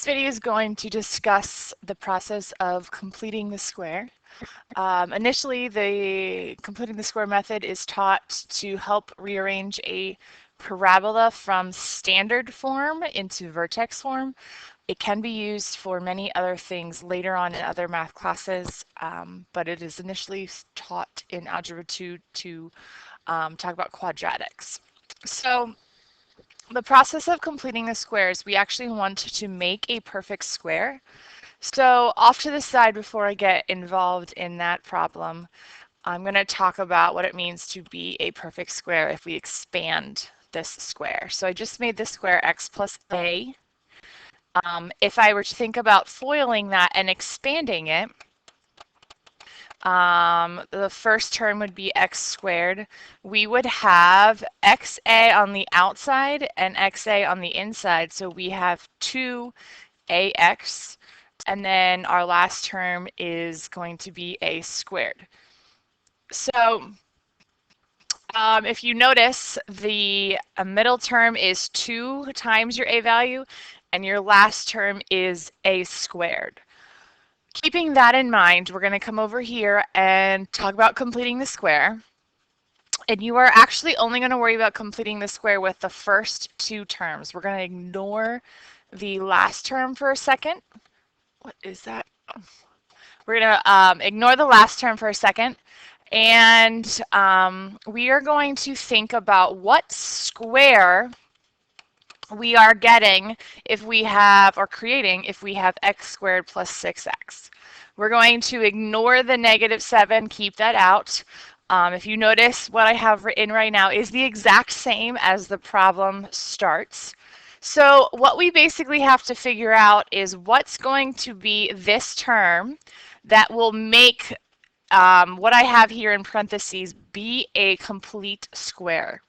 This video is going to discuss the process of completing the square. Initially, the completing the square method is taught to help rearrange a parabola from standard form into vertex form. It can be used for many other things later on in other math classes, but it is initially taught in Algebra 2 to talk about quadratics. So the process of completing the squares, we actually want to make a perfect square. So off to the side before I get involved in that problem, I'm going to talk about what it means to be a perfect square if we expand this square. So I just made this square x plus a. If I were to think about foiling that and expanding it, the first term would be x squared. We would have xa on the outside and xa on the inside. So we have 2ax, and then our last term is going to be a squared. So if you notice, the middle term is 2 times your a value, and your last term is a squared. Keeping that in mind, we're going to come over here and talk about completing the square. And you are actually only going to worry about completing the square with the first two terms. We're going to ignore the last term for a second. What is that? We're going to ignore the last term for a second. And we are going to think about what square we are getting if we have, or creating, if we have x squared plus 6x. We're going to ignore the -7, keep that out. If you notice, what I have written right now is the exact same as the problem starts. So what we basically have to figure out is what's going to be this term that will make what I have here in parentheses be a complete square.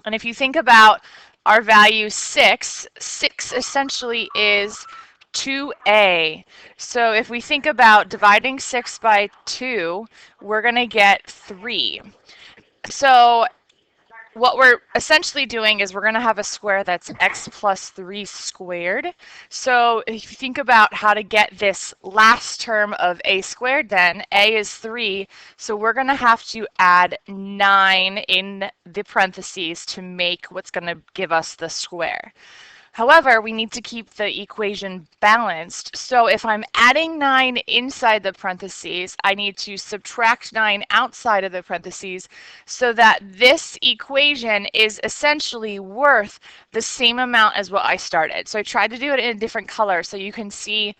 And if you think about our value 6 essentially is 2a. So if we think about dividing 6 by 2, we're going to get 3. So what we're essentially doing is we're going to have a square that's x plus 3 squared. So if you think about how to get this last term of a squared, then a is 3. So we're going to have to add 9 in the parentheses to make what's going to give us the square. However, we need to keep the equation balanced. So if I'm adding 9 inside the parentheses, I need to subtract 9 outside of the parentheses so that this equation is essentially worth the same amount as what I started. So I tried to do it in a different color so you can see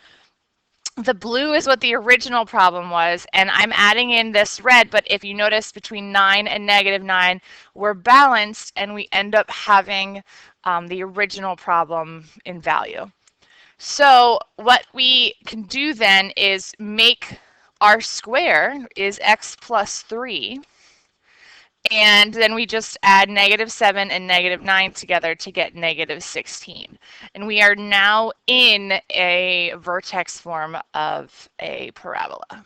the blue is what the original problem was, and I'm adding in this red, but if you notice between 9 and -9, we're balanced and we end up having the original problem in value. So what we can do then is make our square is x plus 3, and then we just add -7 and -9 together to get -16. And we are now in a vertex form of a parabola.